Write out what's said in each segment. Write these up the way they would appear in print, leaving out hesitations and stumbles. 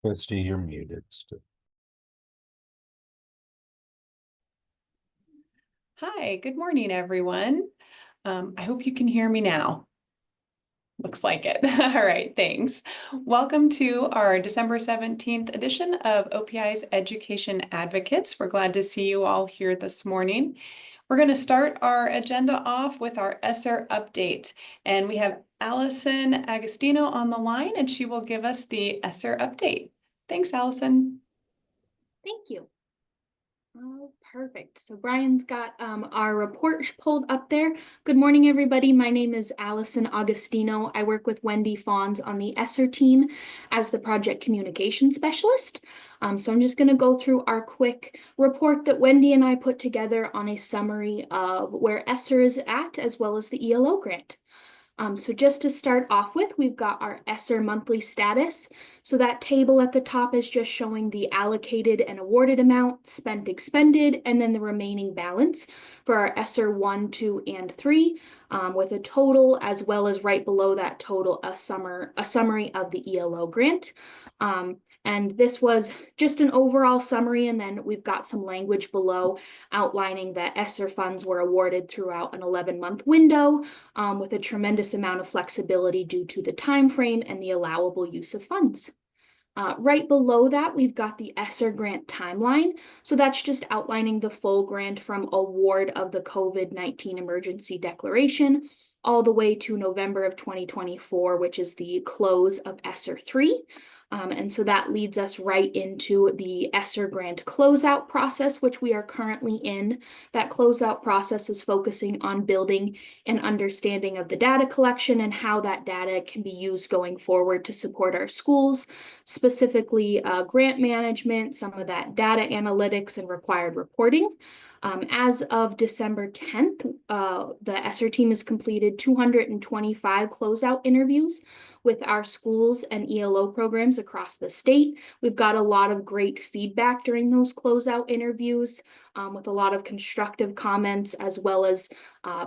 Christy, you're muted still. Hi, good morning, everyone. I hope you can hear me now. Looks like it. All right, thanks. Welcome to our December 17th edition of OPI's Education Advocates. We're glad to see you all here this morning. We're going to start our agenda off with our ESSER update, and we have Allison Agostino on the line, and she will give us the ESSER update. Thanks, Allison. Thank you. Oh, perfect. So Brian's got our report pulled up there. Good morning, everybody. My name is Allison Agostino. I work with Wendy Fawns on the ESSER team as the project communication specialist. So I'm just going to go through our quick report that Wendy and I put together on a summary of where ESSER is at, as well as the ELO grant. So just to start off with, we've got our ESSER monthly status. So that table at the top is just showing the allocated and awarded amount, spent, expended, and then the remaining balance for our ESSER 1, 2, and 3, with a total, as well as right below that total, a summary of the ELO grant. And this was just an overall summary, and then we've got some language below outlining that ESSER funds were awarded throughout an 11-month window, with a tremendous amount of flexibility due to the time frame and the allowable use of funds. Right below that, we've got the ESSER grant timeline. So that's just outlining the full grant from award of the COVID-19 emergency declaration all the way to November of 2024, which is the close of ESSER 3. And so that leads us right into the ESSER grant closeout process, which we are currently in. That closeout process is focusing on building an understanding of the data collection and how that data can be used going forward to support our schools, specifically grant management, some of that data analytics and required reporting. As of December 10th, the ESSER team has completed 225 closeout interviews with our schools and ELO programs across the state. We've got a lot of great feedback during those closeout interviews, with a lot of constructive comments as well as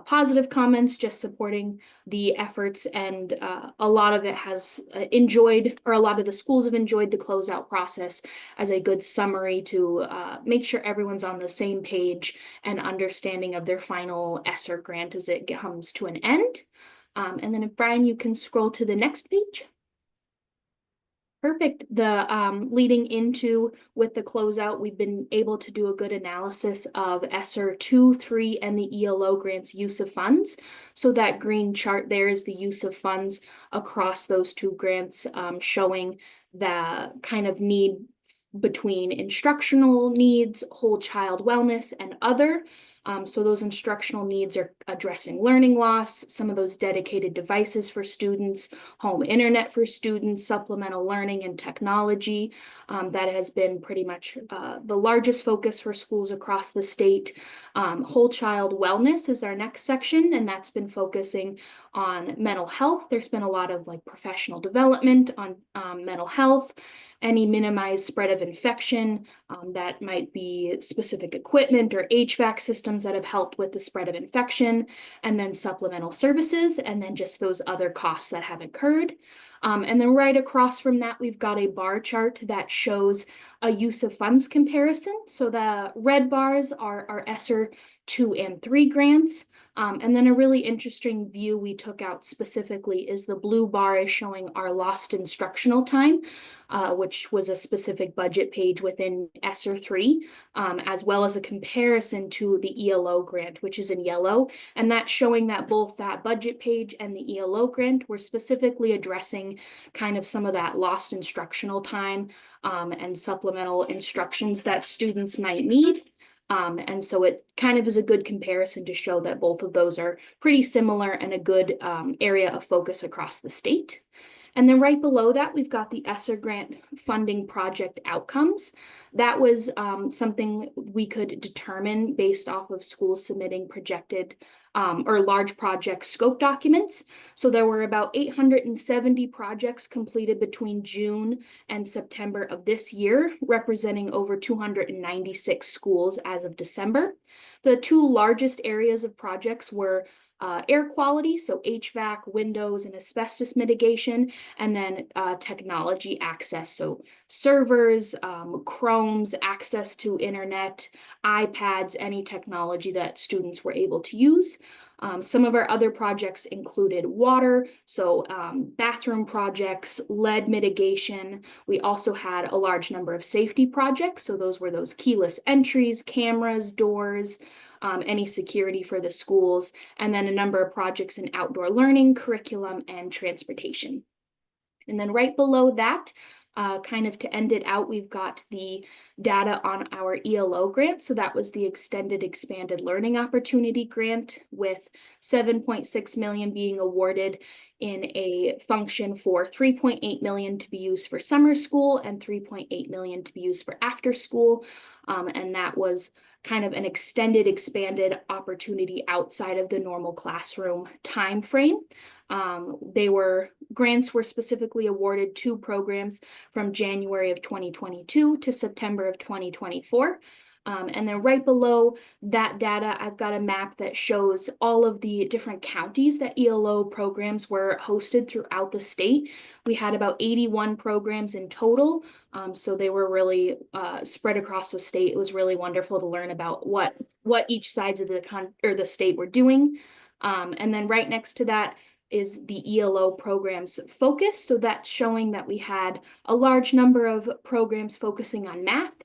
positive comments, just supporting the efforts. And a lot of it has enjoyed, or a lot of the schools have enjoyed the closeout process as a good summary to make sure everyone's on the same page and understanding of their final ESSER grant as it comes to an end. And then if Brian, you can scroll to the next page. Perfect. The leading into with the closeout, we've been able to do a good analysis of ESSER 2, 3, and the ELO grants use of funds. So that green chart there is the use of funds across those two grants, showing the kind of need between instructional needs, whole child wellness, and other. So those instructional needs are addressing learning loss, some of those dedicated devices for students, home internet for students, supplemental learning and technology. That has been pretty much the largest focus for schools across the state. Whole child wellness is our next section, and that's been focusing on mental health. There's been a lot of professional development on mental health, any minimized spread of infection, that might be specific equipment or HVAC systems that have helped with the spread of infection, and then supplemental services, and then just those other costs that have occurred. And then right across from that, we've got a bar chart that shows a use of funds comparison. So the red bars are our ESSER 2 and 3 grants. And then a really interesting view we took out specifically is the blue bar is showing our lost instructional time, which was a specific budget page within ESSER 3, as well as a comparison to the ELO grant, which is in yellow. And that's showing that both that budget page and the ELO grant were specifically addressing kind of some of that lost instructional time, and supplemental instructions that students might need. And so it kind of is a good comparison to show that both of those are pretty similar and a good area of focus across the state. And then right below that, we've got the ESSER grant funding project outcomes. That was something we could determine based off of schools submitting projected or large project scope documents. So there were about 870 projects completed between June and September of this year, representing over 296 schools as of December. The two largest areas of projects were air quality, so HVAC, windows, and asbestos mitigation, and then technology access, so servers, Chromes, access to internet, iPads, any technology that students were able to use. Some of our other projects included water, so bathroom projects, lead mitigation. We also had a large number of safety projects, so those were those keyless entries, cameras, doors, any security for the schools, and then a number of projects in outdoor learning, curriculum, and transportation. And then right below that, kind of to end it out, we've got the data on our ELO grant. So that was the Extended Expanded Learning Opportunity Grant, with 7.6 million being awarded in a function for 3.8 million to be used for summer school and 3.8 million to be used for after school. And that was kind of an extended, expanded opportunity outside of the normal classroom time frame. Grants were specifically awarded to programs from January of 2022 to September of 2024. And then right below that data, I've got a map that shows all of the different counties that ELO programs were hosted throughout the state. We had about 81 programs in total. So they were really spread across the state. It was really wonderful to learn about what each sides of the state were doing. And then right next to that is the ELO programs focus. So that's showing that we had a large number of programs focusing on math,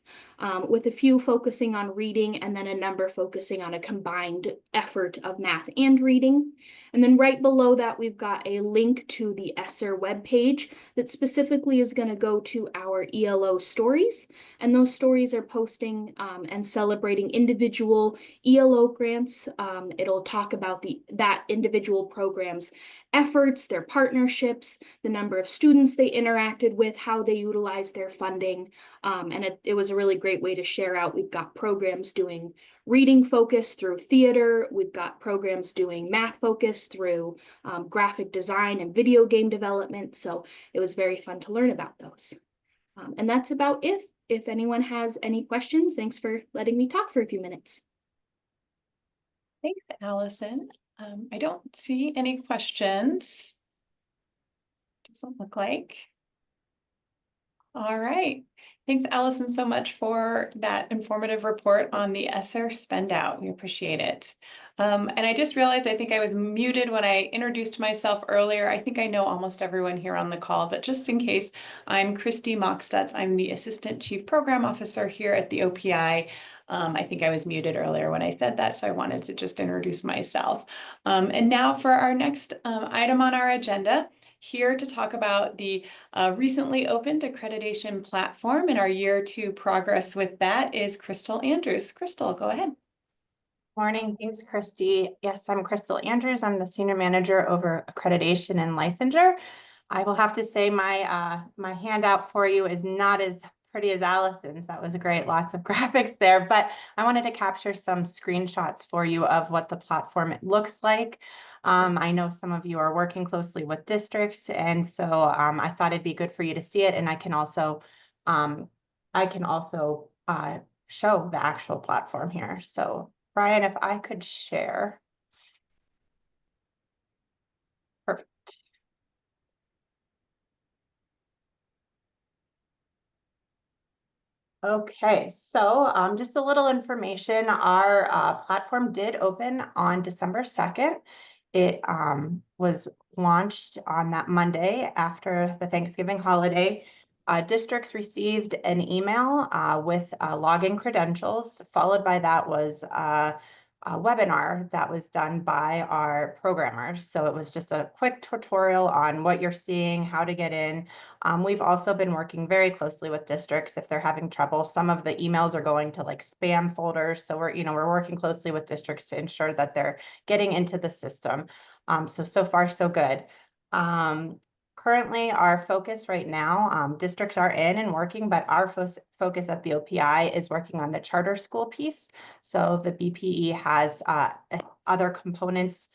with a few focusing on reading, and then a number focusing on a combined effort of math and reading. And then right below that, we've got a link to the ESSER webpage that specifically is going to go to our ELO stories. And those stories are posting and celebrating individual ELO grants. It'll talk about that individual program's efforts, their partnerships, the number of students they interacted with, how they utilized their funding. And it was a really great way to share out. We've got programs doing reading focus through theater. We've got programs doing math focus through graphic design and video game development. So it was very fun to learn about those. And that's about it. If anyone has any questions, thanks for letting me talk for a few minutes. Thanks, Allison. I don't see any questions. Doesn't look like. All right. Thanks, Allison, so much for that informative report on the ESSER spend out. We appreciate it. And I just realized I think I was muted when I introduced myself earlier. I think I know almost everyone here on the call, but just in case, I'm Christy Mockstutz. I'm the Assistant Chief Program Officer here at the OPI. I think I was muted earlier when I said that, so I wanted to just introduce myself. And now for our next item on our agenda, here to talk about the recently opened accreditation platform and our year 2 progress with that is Crystal Andrews. Crystal, go ahead. Morning, thanks, Christy. Yes, I'm Crystal Andrews. I'm the Senior Manager over Accreditation and Licensure. I will have to say my handout for you is not as pretty as Allison's. That was great, lots of graphics there, but I wanted to capture some screenshots for you of what the platform looks like. I know some of you are working closely with districts, and so I thought it'd be good for you to see it, and I can also show the actual platform here. So Brian, if I could share. Perfect. Okay, so just a little information. Our platform did open on December 2nd. It was launched on that Monday after the Thanksgiving holiday. Districts received an email with login credentials. Followed by that was a webinar that was done by our programmers. So it was just a quick tutorial on what you're seeing, how to get in. We've also been working very closely with districts if they're having trouble. Some of the emails are going to like spam folders. So we're working closely with districts to ensure that they're getting into the system. So far, so good. Currently, our focus right now, districts are in and working, but our focus at the OPI is working on the charter school piece. So the BPE has other components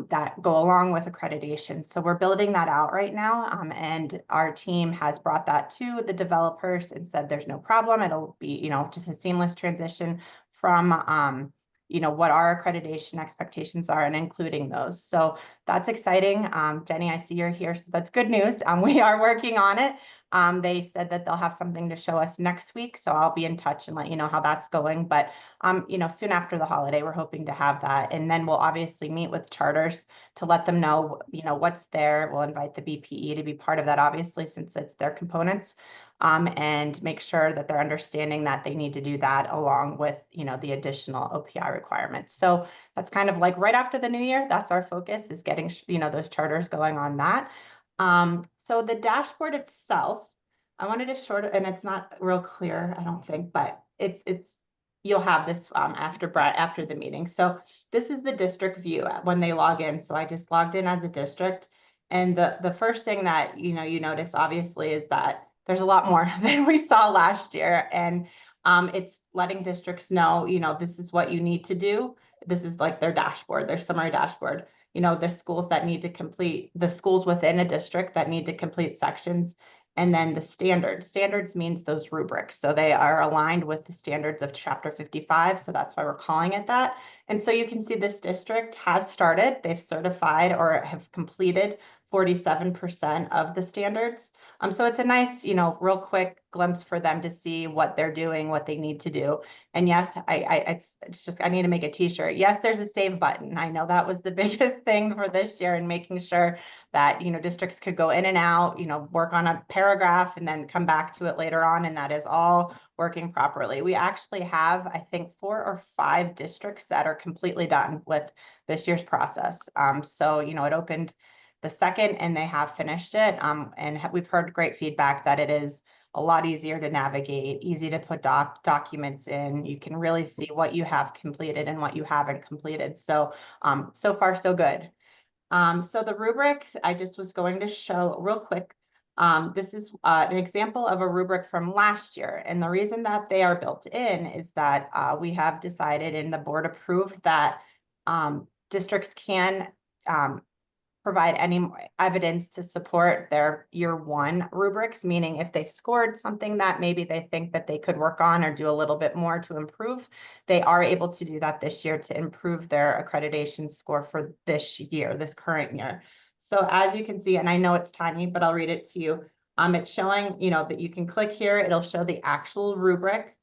that go along with accreditation. So we're building that out right now, and our team has brought that to the developers and said there's no problem. It'll be, just a seamless transition from what our accreditation expectations are and including those. So that's exciting. Jenny, I see you're here, so that's good news. We are working on it. They said that they'll have something to show us next week, so I'll be in touch and let you know how that's going. But soon after the holiday, we're hoping to have that, and then we'll obviously meet with charters to let them know, what's there. We'll invite the BPE to be part of that, obviously, since it's their components, and make sure that they're understanding that they need to do that along with, the additional OPI requirements. So that's kind of like right after the new year. That's our focus, is getting, those charters going on that. So the dashboard itself, I wanted to and it's not real clear, I don't think, but it's you'll have this after the meeting. So this is the district view when they log in. So I just logged in as a district, and the first thing that you notice obviously is that there's a lot more than we saw last year, and it's letting districts know, this is what you need to do. This is like their dashboard, their summary dashboard. The schools that need to complete, the schools within a district that need to complete sections, and then the standards. Standards means those rubrics. So they are aligned with the standards of Chapter 55. So that's why we're calling it that. And so you can see this district has started. They've certified or have completed 47% of the standards. So it's a nice, real quick glimpse for them to see what they're doing, what they need to do. And yes, it's just, I need to make a t-shirt. Yes, there's a save button. I know that was the biggest thing for this year, and making sure that, districts could go in and out, work on a paragraph and then come back to it later on. And that is all working properly. We actually have, I think, 4 or 5 districts that are completely done with this year's process. So, it opened the 2nd and they have finished it. And we've heard great feedback that it is a lot easier to navigate, easy to put documents in. You can really see what you have completed and what you haven't completed. So, so far so good. So the rubrics, I just was going to show real quick. This is an example of a rubric from last year. And the reason that they are built in is that we have decided, and the board approved, that districts can provide any evidence to support their year 1 rubrics, meaning if they scored something that maybe they think that they could work on or do a little bit more to improve, they are able to do that this year to improve their accreditation score for this year, this current year. So as you can see, and I know it's tiny, but I'll read it to you. It's showing, that you can click here, it'll show the actual rubric.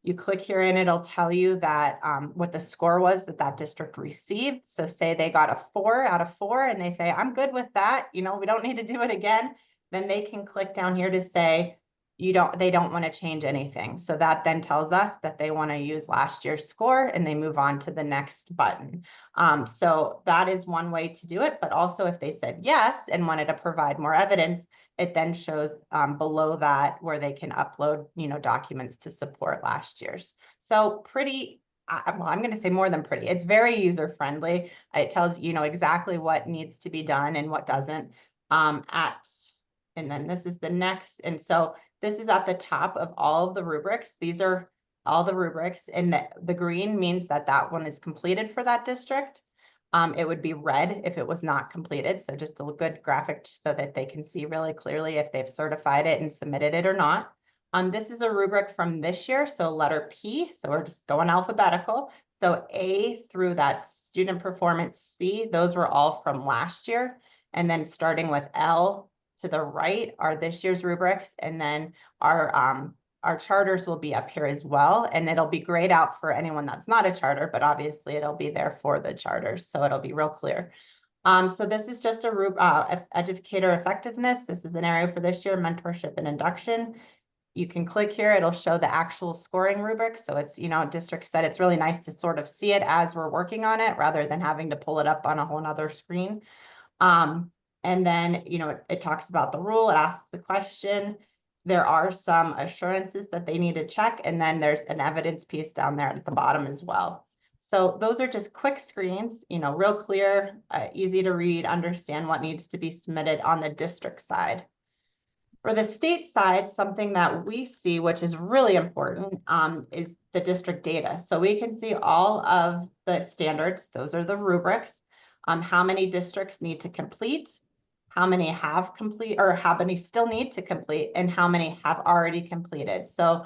You click here and it'll tell you that what the score was that district received. So say they got a 4 out of 4 and they say, I'm good with that, we don't need to do it again. Then they can click down here to say, they don't want to change anything. So that then tells us that they want to use last year's score, and they move on to the next button. So that is one way to do it. But also if they said yes and wanted to provide more evidence, it then shows below that where they can upload, documents to support last year's. So pretty, well, I'm going to say more than pretty. It's very user friendly. It tells you, exactly what needs to be done and what doesn't. And then this is the next. And so this is at the top of all of the rubrics. These are all the rubrics, and the green means that one is completed for that district. It would be red if it was not completed. So just a good graphic so that they can see really clearly if they've certified it and submitted it or not. This is a rubric from this year, so letter P. So we're just going alphabetical. So A through that student performance C, those were all from last year. And then starting with L to the right are this year's rubrics. And then our charters will be up here as well, and it'll be grayed out for anyone that's not a charter, but obviously it'll be there for the charters, so it'll be real clear. So this is just a educator effectiveness. This is an area for this year, mentorship and induction. You can click here, it'll show the actual scoring rubric. So it's, district said it's really nice to sort of see it as we're working on it rather than having to pull it up on a whole nother screen. And then, it talks about the rule, it asks the question. There are some assurances that they need to check, and then there's an evidence piece down there at the bottom as well. So those are just quick screens, real clear, easy to read, understand what needs to be submitted on the district side. For the state side, something that we see, which is really important, is the district data. So we can see all of the standards, those are the rubrics, how many districts need to complete, how many have complete, or how many still need to complete, and how many have already completed. So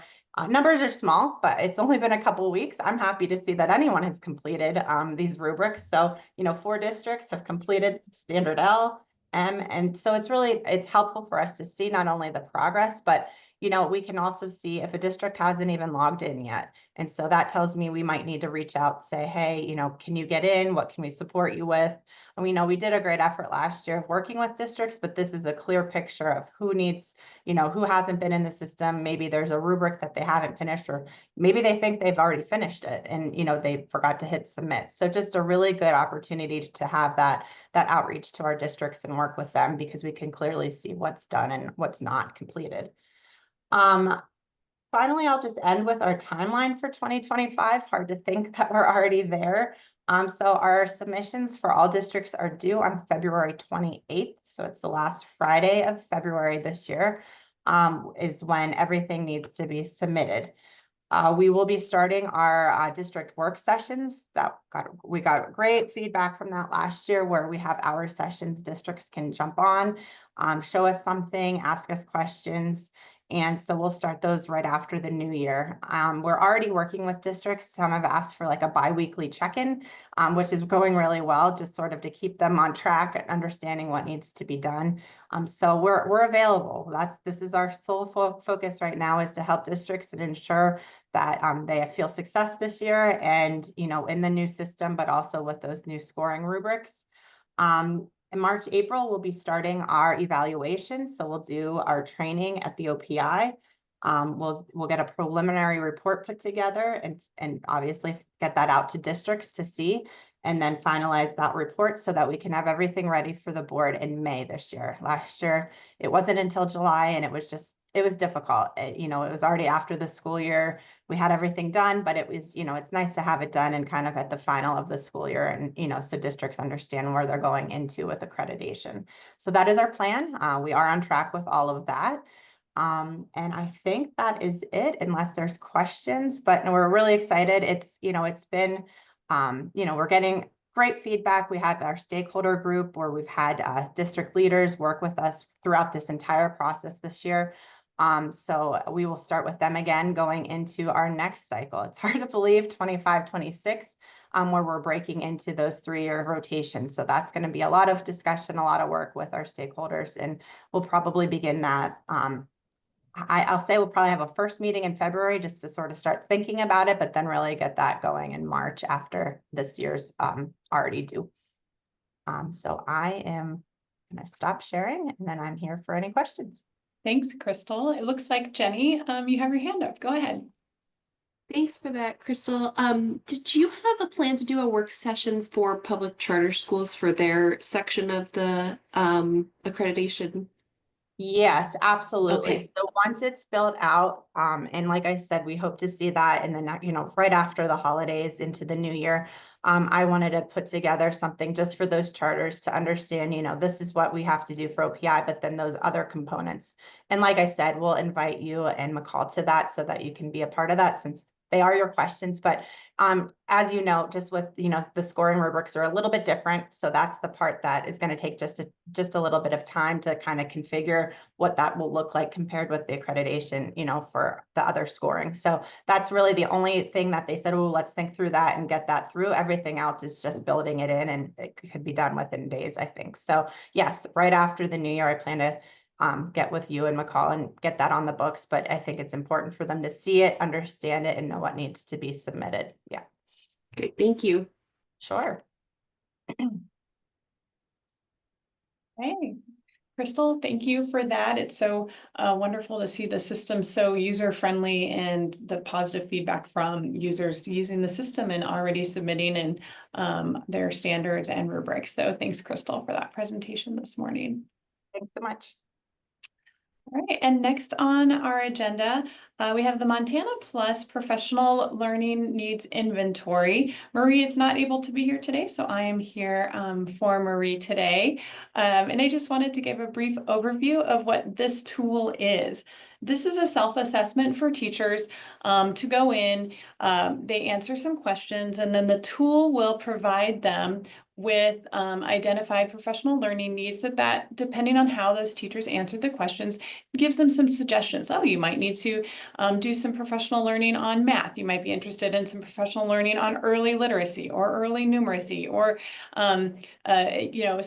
Numbers are small, but it's only been a couple of weeks. I'm happy to see that anyone has completed these rubrics. So, 4 districts have completed Standard L, M, and so it's helpful for us to see not only the progress, but we can also see if a district hasn't even logged in yet. And so that tells me we might need to reach out, say, hey, can you get in? What can we support you with? And we know we did a great effort last year of working with districts, but this is a clear picture of who needs, who hasn't been in the system. Maybe there's a rubric that they haven't finished, or maybe they think they've already finished it and, they forgot to hit submit. So just a really good opportunity to have that outreach to our districts and work with them, because we can clearly see what's done and what's not completed. Finally, I'll just end with our timeline for 2025. Hard to think that we're already there. So our submissions for all districts are due on February 28th. So it's the last Friday of February this year, is when everything needs to be submitted. We will be starting our district work sessions. We got great feedback from that last year, where we have our sessions districts can jump on, show us something, ask us questions. And so we'll start those right after the new year. We're already working with districts. Some have asked for like a bi-weekly check-in, which is going really well, just sort of to keep them on track and understanding what needs to be done. So we're available. This is our sole focus right now, is to help districts and ensure that they feel success this year, and in the new system, but also with those new scoring rubrics. In March, April, we'll be starting our evaluation. So we'll do our training at the OPI. We'll get a preliminary report put together and obviously get that out to districts to see, and then finalize that report so that we can have everything ready for the board in May this year. Last year, it wasn't until July, and it was difficult. It was already after the school year. We had everything done, but it was, it's nice to have it done and kind of at the final of the school year, and, so districts understand where they're going into with accreditation. So that is our plan. We are on track with all of that. And I think that is it, unless there's questions, but no, we're really excited. It's been, we're getting great feedback. We have our stakeholder group where we've had district leaders work with us throughout this entire process this year. So we will start with them again going into our next cycle. It's hard to believe 25, 26, where we're breaking into those 3-year rotations. So that's going to be a lot of discussion, a lot of work with our stakeholders, and we'll probably begin that. I'll say we'll probably have a first meeting in February just to sort of start thinking about it, but then really get that going in March after this year's already due. So I am going to stop sharing, and then I'm here for any questions. Thanks, Crystal. It looks like Jenny, you have your hand up. Go ahead. Thanks for that, Crystal. Did you have a plan to do a work session for public charter schools for their section of the accreditation? Yes, absolutely. Okay. So once it's built out, and like I said, we hope to see that in the right after the holidays into the new year. I wanted to put together something just for those charters to understand, this is what we have to do for OPI, but then those other components. And like I said, we'll invite you and McCall to that so that you can be a part of that, since they are your questions. But as you know, just with, the scoring rubrics are a little bit different. So that's the part that is going to take just a little bit of time to kind of configure what that will look like compared with the accreditation, for the other scoring. So that's really the only thing that they said, oh, let's think through that and get that through. Everything else is just building it in, and it could be done within days, I think. So yes, right after the new year, I plan to get with you and McCall and get that on the books, but I think it's important for them to see it, understand it, and know what needs to be submitted. Yeah. Great, thank you. Sure. Hey, Crystal, thank you for that. It's so wonderful to see the system so user-friendly and the positive feedback from users using the system and already submitting in their standards and rubrics. So thanks, Crystal, for that presentation this morning. Thanks so much. All right, and next on our agenda, we have the Montana Plus Professional Learning Needs Inventory. Marie is not able to be here today, so I am here for Marie today. And I just wanted to give a brief overview of what this tool is. This is a self-assessment for teachers to go in, they answer some questions, and then the tool will provide them with identified professional learning needs that depending on how those teachers answered the questions, gives them some suggestions. Oh, you might need to do some professional learning on math. You might be interested in some professional learning on early literacy or early numeracy, or you know,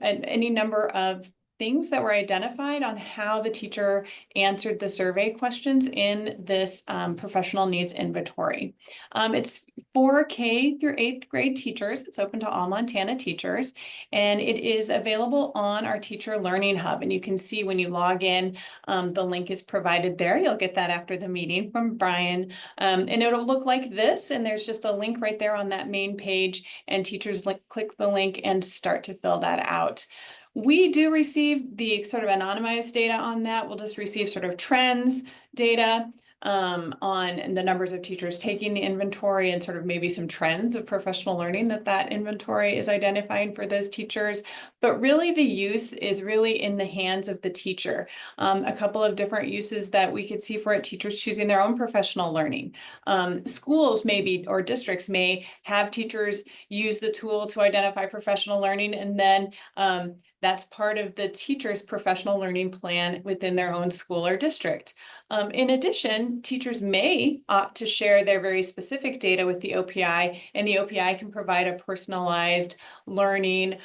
any number of things that were identified on how the teacher answered the survey questions in this professional needs inventory. It's for K through 8th grade teachers. It's open to all Montana teachers, and it is available on our Teacher Learning Hub. And you can see when you log in, the link is provided there. You'll get that after the meeting from Brian. And it'll look like this, and there's just a link right there on that main page, and teachers click the link and start to fill that out. We do receive the sort of anonymized data on that. We'll just receive sort of trends data on the numbers of teachers taking the inventory, and sort of maybe some trends of professional learning that inventory is identifying for those teachers. But really the use is really in the hands of the teacher. A couple of different uses that we could see for it: teachers choosing their own professional learning. Schools maybe, or districts may have teachers use the tool to identify professional learning, and then that's part of the teacher's professional learning plan within their own school or district. In addition, teachers may opt to share their very specific data with the OPI, and the OPI can provide a personalized learning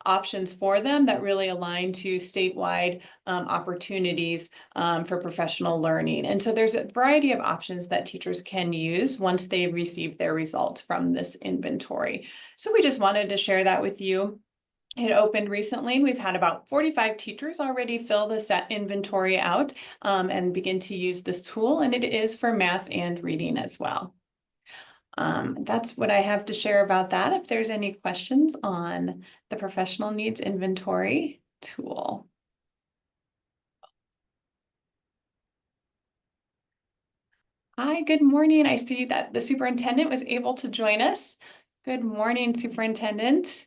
options for them that really align to statewide opportunities for professional learning. And so there's a variety of options that teachers can use once they receive their results from this inventory. So we just wanted to share that with you. It opened recently, and we've had about 45 teachers already fill the set inventory out and begin to use this tool, and it is for math and reading as well. That's what I have to share about that. If there's any questions on the professional needs inventory tool. Hi, good morning. I see that the superintendent was able to join us. Good morning, superintendent.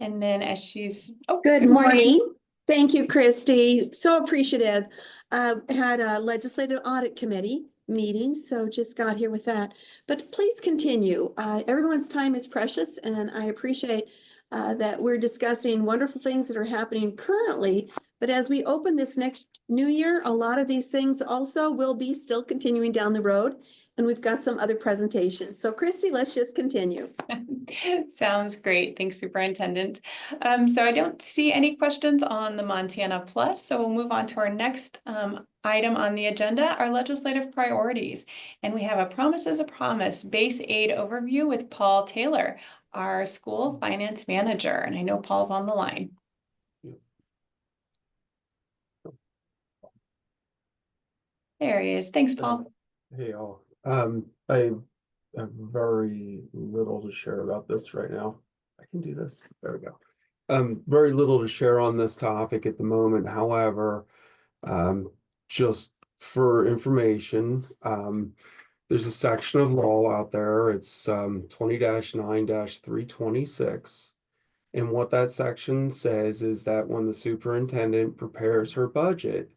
And then as she's, Good morning. Thank you, Christy. So appreciative. Had a legislative audit committee meeting, so just got here with that. But please continue. Everyone's time is precious, and I appreciate that we're discussing wonderful things that are happening currently. But as we open this next new year, a lot of these things also will be still continuing down the road. And we've got some other presentations. So Christy, let's just continue. Sounds great. Thanks, Superintendent. So I don't see any questions on the Montana Plus, so we'll move on to our next item on the agenda, our legislative priorities. And we have a Promise is a Promise base aid overview with Paul Taylor, our school finance manager. And I know Paul's on the line. There he is. Thanks, Paul. Hey, all. I have very little to share about this right now. I can do this. There we go. Very little to share on this topic at the moment. However, just for information, there's a section of law out there. It's 20-9-326. And what that section says is that when the superintendent prepares her budget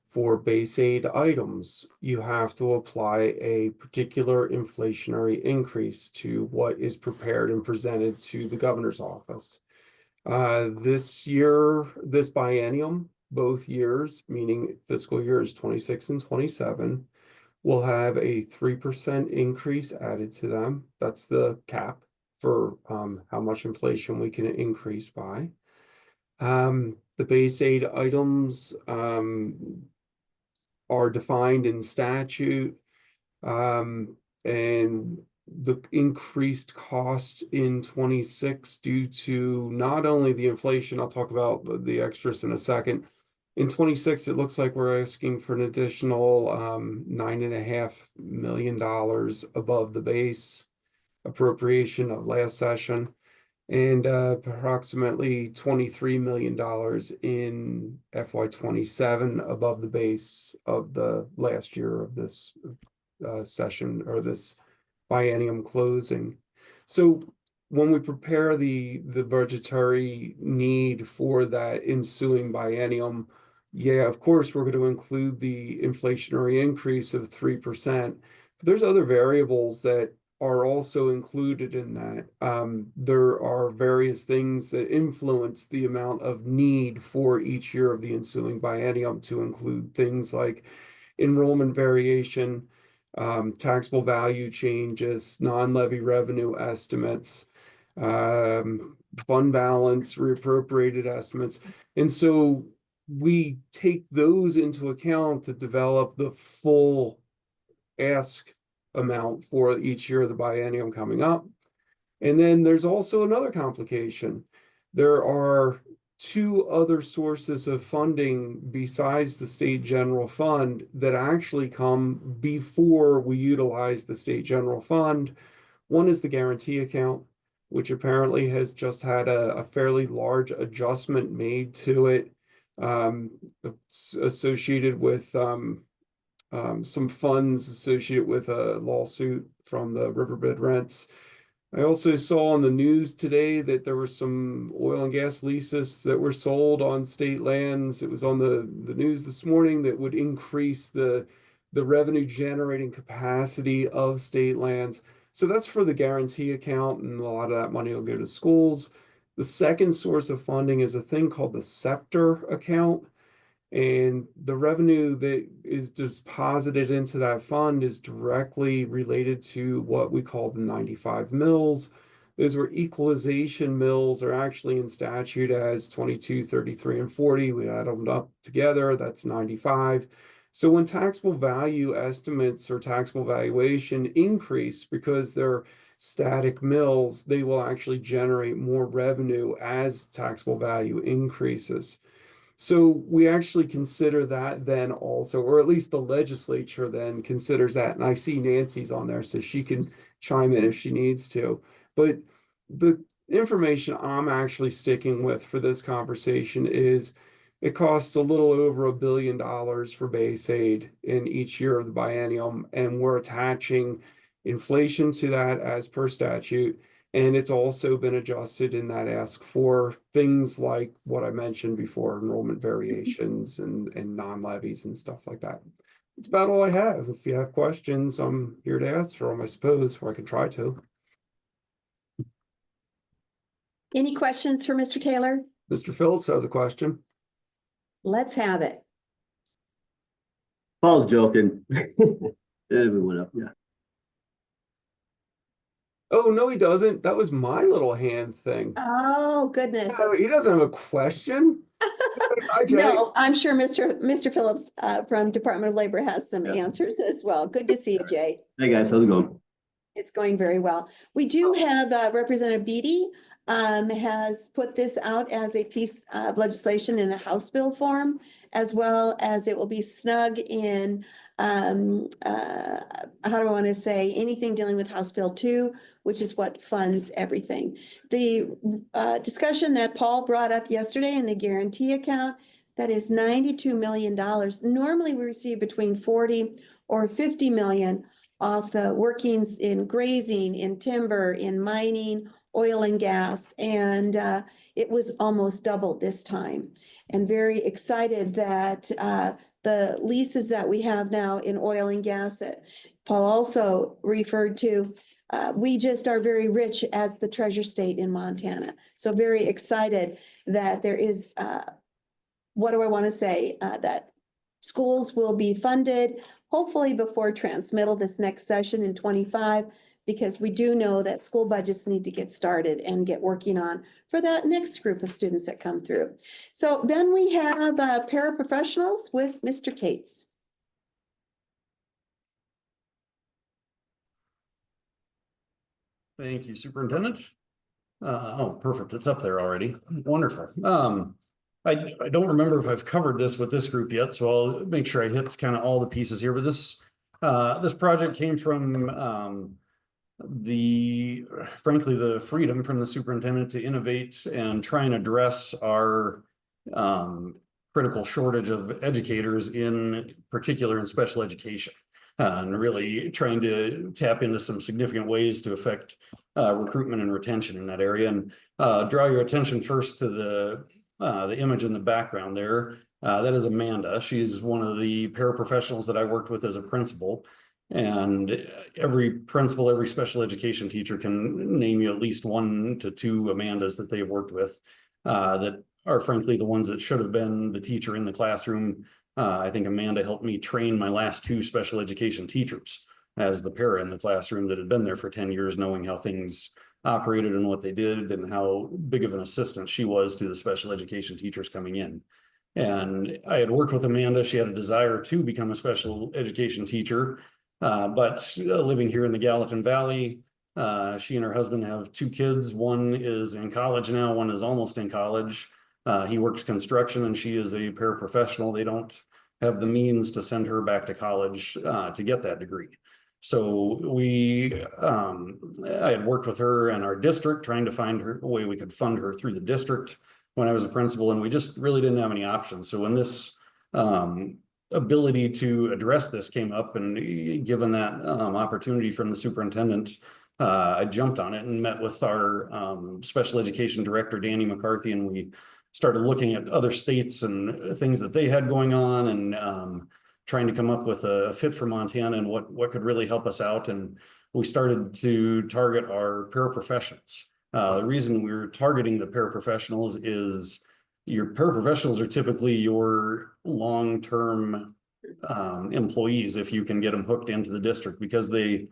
for base aid items, you have to apply a particular inflationary increase to what is prepared and presented to the governor's office. This year, this biennium, both years, meaning fiscal years 26 and 27, will have a 3% increase added to them. That's the cap for how much inflation we can increase by. The base aid items are defined in statute, and the increased cost in 26 due to not only the inflation, I'll talk about the extras in a second. In 26, it looks like we're asking for an additional $9.5 million above the base appropriation of last session, and approximately $23 million in FY27 above the base of the last year of this session, or this biennium closing. So when we prepare the budgetary need for that ensuing biennium, yeah, of course, we're going to include the inflationary increase of 3%. But there's other variables that are also included in that. There are various things that influence the amount of need for each year of the ensuing biennium, to include things like enrollment variation, taxable value changes, non-levy revenue estimates, fund balance, reappropriated estimates. And so we take those into account to develop the full ask amount for each year of the biennium coming up. And then there's also another complication. There are two other sources of funding besides the state general fund that actually come before we utilize the state general fund. One is the guarantee account, which apparently has just had a fairly large adjustment made to it, associated with some funds associated with a lawsuit from the Riverbed Rents. I also saw on the news today that there were some oil and gas leases that were sold on state lands. It was on the news this morning that would increase the revenue generating capacity of state lands. So that's for the guarantee account, and a lot of that money will go to schools. The second source of funding is a thing called the Scepter account. And the revenue that is deposited into that fund is directly related to what we call the 95 mills. Those were equalization mills, are actually in statute as 22, 33, and 40. We add them up together, that's 95. So when taxable value estimates or taxable valuation increase because they're static mills, they will actually generate more revenue as taxable value increases. So we actually consider that then also, or at least the legislature then considers that. And I see Nancy's on there, so she can chime in if she needs to. But the information I'm actually sticking with for this conversation is it costs a little over $1 billion for base aid in each year of the biennium, and we're attaching inflation to that as per statute. And it's also been adjusted in that ask for things like what I mentioned before, enrollment variations and non-levies and stuff like that. It's about all I have. If you have questions, I'm here to answer them, I suppose, or I can try to. Any questions for Mr. Taylor? Mr. Phillips has a question. Let's have it. Paul's joking. Everyone up, yeah. Oh, no, he doesn't. That was my little hand thing. Oh, goodness. Oh, he doesn't have a question. Hi, Jay. No, I'm sure Mr. Phillips from Department of Labor has some Yeah. answers as well. Good to see you, Jay. Hey, guys, how's it going? It's going very well. We do have Representative Beatty has put this out as a piece of legislation in a House bill form, as well as it will be snug in how do I want to say, anything dealing with House Bill 2, which is what funds everything. The discussion that Paul brought up yesterday in the guarantee account, that is $92 million. Normally we receive between 40 or 50 million off the workings in grazing, in timber, in mining, oil and gas, and it was almost doubled this time. And very excited that the leases that we have now in oil and gas that Paul also referred to, we just are very rich as the treasure state in Montana. So very excited that there is, what do I want to say, that schools will be funded, hopefully before transmittal this next session in 25, because we do know that school budgets need to get started and get working on for that next group of students that come through. So then we have paraprofessionals with Mr. Cates. Thank you, Superintendent. Oh, perfect. It's up there already. Wonderful. I don't remember if I've covered this with this group yet, so I'll make sure I hit kind of all the pieces here. But this project came from frankly, the freedom from the superintendent to innovate and try and address our critical shortage of educators, in particular in special education, and really trying to tap into some significant ways to affect recruitment and retention in that area. And draw your attention first to the image in the background there. That is Amanda. She's one of the paraprofessionals that I worked with as a principal. And every principal, every special education teacher can name you at least 1 to 2 Amandas that they've worked with that are frankly the ones that should have been the teacher in the classroom. I think Amanda helped me train my last 2 special education teachers as the para in the classroom that had been there for 10 years, knowing how things operated and what they did and how big of an assistant she was to the special education teachers coming in. And I had worked with Amanda. She had a desire to become a special education teacher, but living here in the Gallatin Valley, she and her husband have 2 kids. One is in college now, one is almost in college. He works construction and she is a paraprofessional. They don't have the means to send her back to college to get that degree. So I had worked with her and our district trying to find a way we could fund her through the district when I was a principal, and we just really didn't have any options. So when this ability to address this came up, and given that opportunity from the superintendent, I jumped on it and met with our special education director, Danny McCarthy, and we started looking at other states and things that they had going on, and trying to come up with a fit for Montana and what could really help us out. And we started to target our paraprofessionals. The reason we're targeting the paraprofessionals is your paraprofessionals are typically your long-term employees if you can get them hooked into the district, because they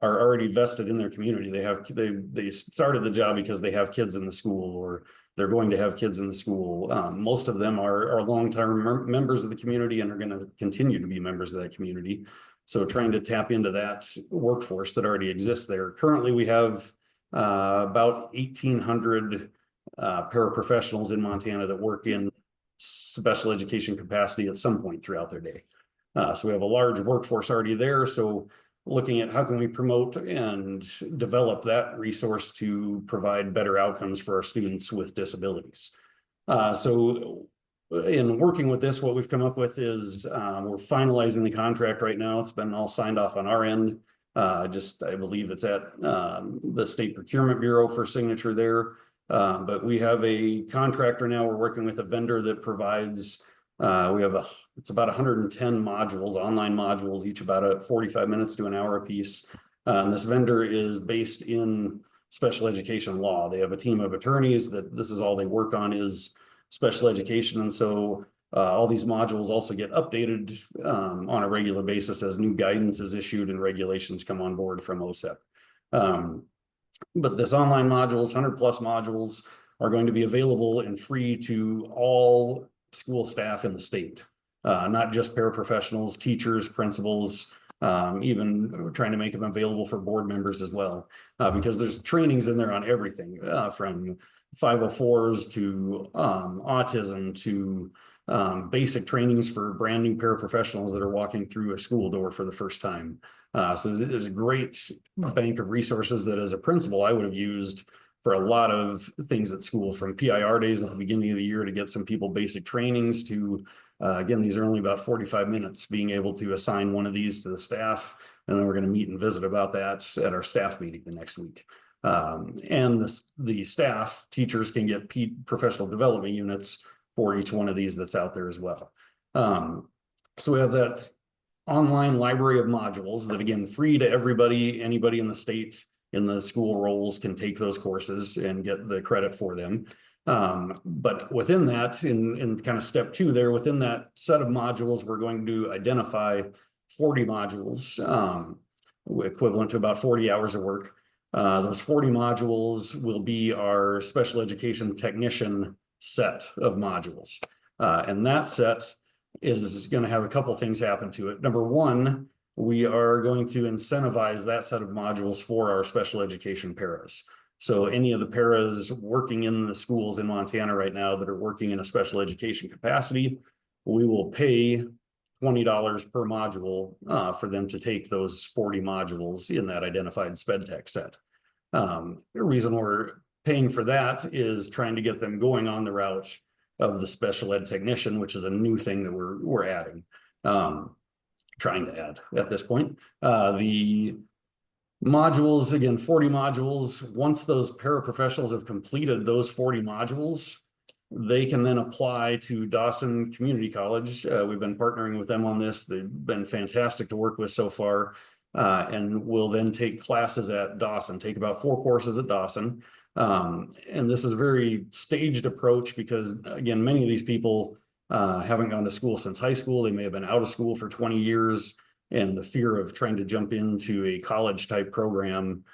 are already vested in their community. They started the job because they have kids in the school, or they're going to have kids in the school. Most of them are long-term members of the community and are going to continue to be members of that community. So trying to tap into that workforce that already exists there. Currently, we have about 1,800 paraprofessionals in Montana that work in special education capacity at some point throughout their day. So we have a large workforce already there. So looking at how can we promote and develop that resource to provide better outcomes for our students with disabilities. So in working with this, what we've come up with is we're finalizing the contract right now. It's been all signed off on our end. I believe it's at the State Procurement Bureau for signature there. But we have a contractor now. We're working with a vendor that provides, it's about 110 modules, online modules, each about 45 minutes to an hour a piece. This vendor is based in special education law. They have a team of attorneys that this is all they work on is special education. And so all these modules also get updated on a regular basis as new guidance is issued and regulations come on board from OSEP. But this online modules, 100+ modules, are going to be available and free to all school staff in the state, not just paraprofessionals, teachers, principals, even trying to make them available for board members as well, because there's trainings in there on everything from 504s to autism to basic trainings for brand new paraprofessionals that are walking through a school door for the first time. So there's a great bank of resources that as a principal I would have used for a lot of things at school, from PIR days at the beginning of the year to get some people basic trainings to, again, these are only about 45 minutes, being able to assign one of these to the staff. And then we're going to meet and visit about that at our staff meeting the next week. And the staff, teachers can get professional development units for each one of these that's out there as well. So we have that online library of modules that, again, free to everybody, anybody in the state in the school roles can take those courses and get the credit for them. But within that, in kind of step 2 there, within that set of modules, we're going to identify 40 modules, equivalent to about 40 hours of work. Those 40 modules will be our special education technician set of modules. And that set is going to have a couple things happen to it. Number one, we are going to incentivize that set of modules for our special education paras. So any of the paras working in the schools in Montana right now that are working in a special education capacity, we will pay $20 per module for them to take those 40 modules in that identified sped tech set. The reason we're paying for that is trying to get them going on the route of the special ed technician, which is a new thing that we're adding, trying to add at this point. The modules, again, 40 modules, once those paraprofessionals have completed those 40 modules, they can then apply to Dawson Community College. We've been partnering with them on this. They've been fantastic to work with so far. and will then take classes at Dawson, take about 4 courses at Dawson. And this is a very staged approach because, again, many of these people haven't gone to school since high school. They may have been out of school for 20 years, and the fear of trying to jump into a college type program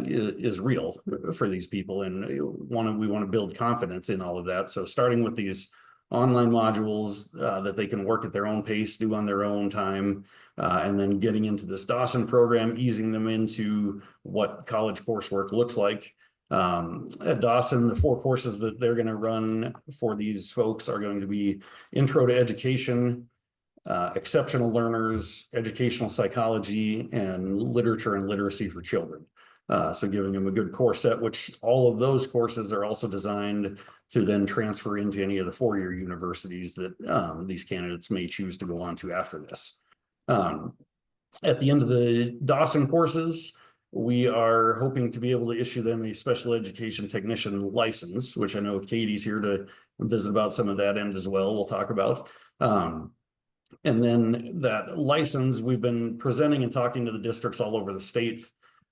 is real for these people. And we want to build confidence in all of that. So starting with these online modules that they can work at their own pace, do on their own time, and then getting into this Dawson program, easing them into what college coursework looks like. At Dawson, the 4 courses that they're going to run for these folks are going to be Intro to Education, Exceptional Learners, Educational Psychology, and Literature and Literacy for Children. So giving them a good course set, which all of those courses are also designed to then transfer into any of the 4-year universities that these candidates may choose to go on to after this. At the end of the Dawson courses, we are hoping to be able to issue them a special education technician license, which I know Katie's here to visit about some of that end as well. We'll talk about. And then that license, we've been presenting and talking to the districts all over the state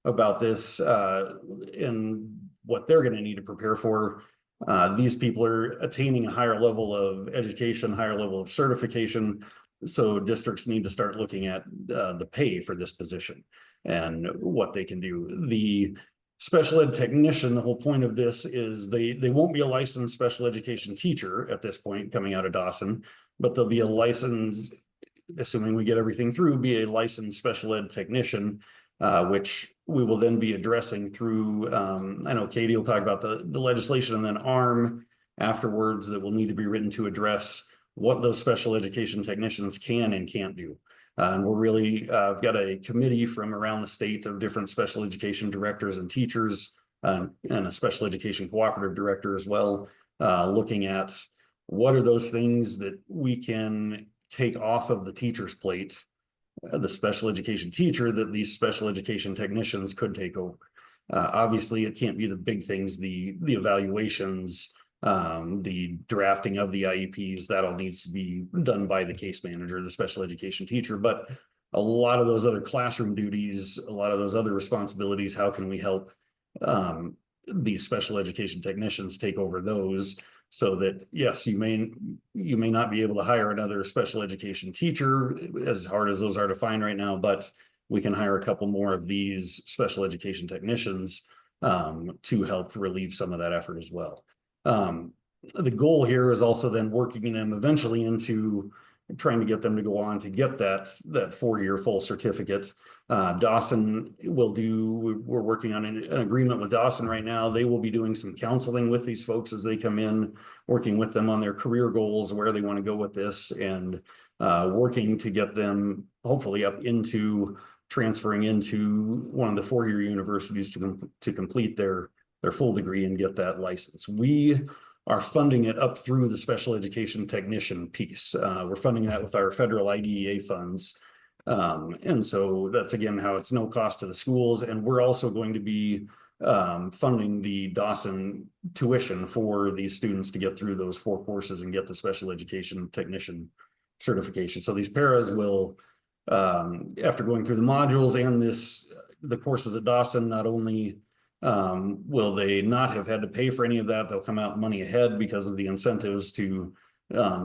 about this and what they're going to need to prepare for. These people are attaining a higher level of education, higher level of certification. So districts need to start looking at the pay for this position and what they can do. The special ed technician, the whole point of this is they won't be a licensed special education teacher at this point coming out of Dawson, but they'll be a licensed, assuming we get everything through, be a licensed special ed technician, which we will then be addressing through, I know Katie will talk about the legislation, and then ARM afterwards that will need to be written to address what those special education technicians can and can't do. And we're really, I've got a committee from around the state of different special education directors and teachers, and a special education cooperative director as well, looking at what are those things that we can take off of the teacher's plate, the special education teacher, that these special education technicians could take over. Obviously, it can't be the big things, the evaluations, the drafting of the IEPs, that all needs to be done by the case manager, the special education teacher. But a lot of those other classroom duties, a lot of those other responsibilities, how can we help these special education technicians take over those, so that, yes, you may not be able to hire another special education teacher, as hard as those are to find right now, but we can hire a couple more of these special education technicians to help relieve some of that effort as well. The goal here is also then working them eventually into trying to get them to go on to get that 4-year full certificate. Dawson will do, we're working on an agreement with Dawson right now. They will be doing some counseling with these folks as they come in, working with them on their career goals, where they want to go with this, and working to get them hopefully up into transferring into one of the 4-year universities to complete their full degree and get that license. We are funding it up through the special education technician piece. We're funding that with our federal IDEA funds. And so that's, again, how it's no cost to the schools. And we're also going to be funding the Dawson tuition for these students to get through those 4 courses and get the special education technician certification. So these paras will, after going through the modules and the courses at Dawson, not only will they not have had to pay for any of that, they'll come out money ahead because of the incentives to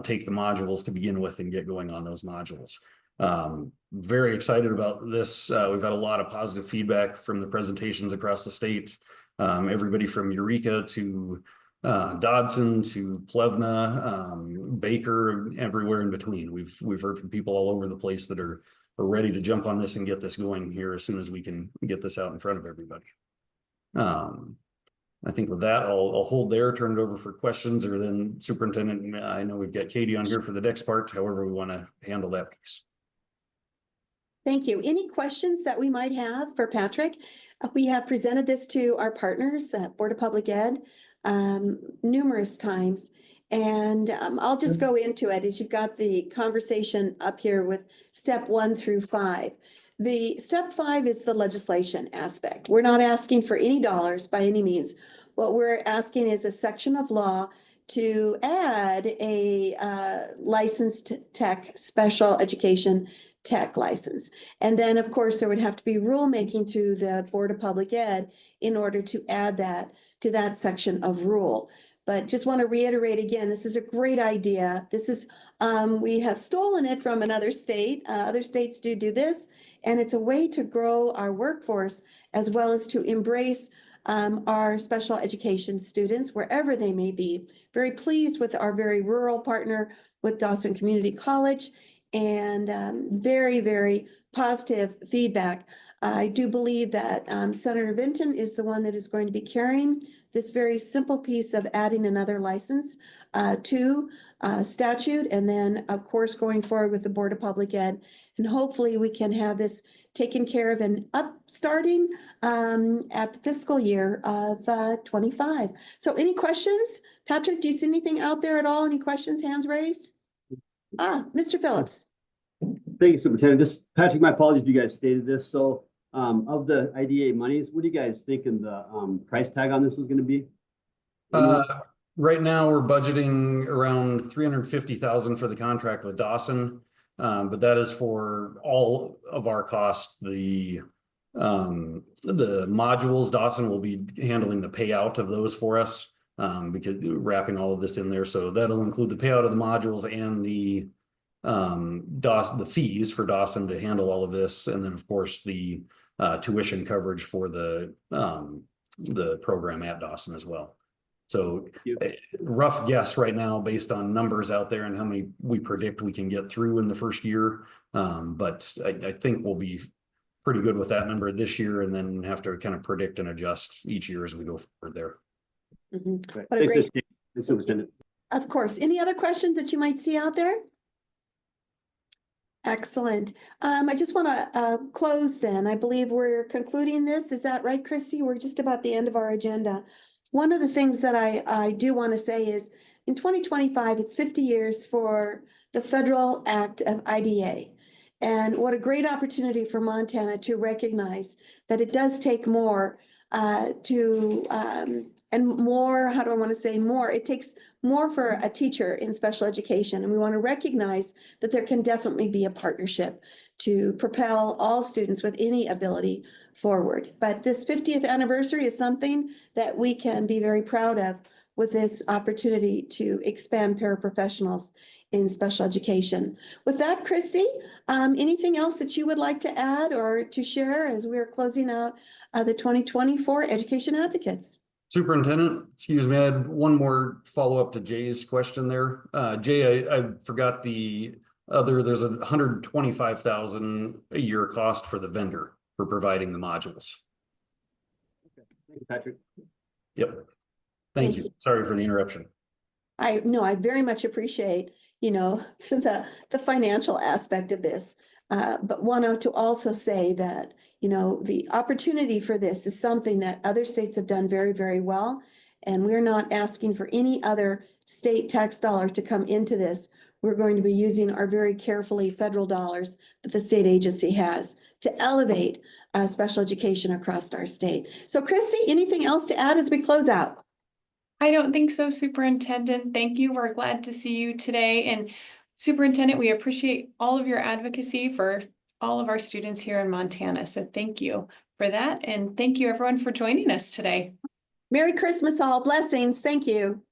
take the modules to begin with and get going on those modules. Very excited about this. We've had a lot of positive feedback from the presentations across the state. Everybody from Eureka to Dodson to Plevna, Baker, everywhere in between. We've heard from people all over the place that are ready to jump on this and get this going here as soon as we can get this out in front of everybody. I think with that, I'll hold there, turn it over for questions, or then Superintendent, I know we've got Katie on here for the next part, however we want to handle that piece. Thank you. Any questions that we might have for Patrick? We have presented this to our partners at Board of Public Ed numerous times. And I'll just go into it as you've got the conversation up here with step 1 through 5. The step 5 is the legislation aspect. We're not asking for any dollars by any means. What we're asking is a section of law to add a licensed tech, special education tech license. And then, of course, there would have to be rulemaking through the Board of Public Ed in order to add that to that section of rule. But just want to reiterate again, this is a great idea. This is, we have stolen it from another state. Other states do this, and it's a way to grow our workforce as well as to embrace our special education students wherever they may be. Very pleased with our very rural partner with Dawson Community College, and very, very positive feedback. I do believe that Senator Vinton is the one that is going to be carrying this very simple piece of adding another license to statute, and then, of course, going forward with the Board of Public Ed. And hopefully we can have this taken care of and starting at the fiscal year of 25. So any questions? Patrick, do you see anything out there at all? Any questions, hands raised? Mr. Phillips. Thank you, Superintendent. Just, Patrick, my apologies if you guys stated this. So of the IDA monies, what do you guys think in the price tag on this was going to be? Right now, we're budgeting around 350,000 for the contract with Dawson. But that is for all of our costs. The modules, Dawson will be handling the payout of those for us, because wrapping all of this in there. So that'll include the payout of the modules and the fees for Dawson to handle all of this. And then, of course, the tuition coverage for the program at Dawson as well. So rough guess right now based on numbers out there and how many we predict we can get through in the first year. But I think we'll be pretty good with that number this year, and then have to kind of predict and adjust each year as we go forward there. What a great, Thanks, Superintendent. of course. Any other questions that you might see out there? Excellent. I just want to close then. I believe we're concluding this. Is that right, Christy? We're just about the end of our agenda. One of the things that I do want to say is in 2025, it's 50 years for the Federal Act of IDA. And what a great opportunity for Montana to recognize that it does take more and more, how do I want to say more? It takes more for a teacher in special education. And we want to recognize that there can definitely be a partnership to propel all students with any ability forward. But this 50th anniversary is something that we can be very proud of, with this opportunity to expand paraprofessionals in special education. With that, Christy, anything else that you would like to add or to share as we are closing out the 2024 Education Advocates? Superintendent, excuse me, I had one more follow-up to Jay's question there. Jay, I forgot there's $125,000 a year cost for the vendor for providing the modules. Okay. Thank you, Patrick. Yep. Thank you. Sorry for the interruption. I very much appreciate, the financial aspect of this. But want to also say that, the opportunity for this is something that other states have done very, very well. And we're not asking for any other state tax dollar to come into this. We're going to be using our very carefully federal dollars that the state agency has to elevate special education across our state. So Christy, anything else to add as we close out? I don't think so, Superintendent. Thank you. We're glad to see you today. And Superintendent, we appreciate all of your advocacy for all of our students here in Montana. So thank you for that. And thank you everyone for joining us today. Merry Christmas all. Blessings. Thank you.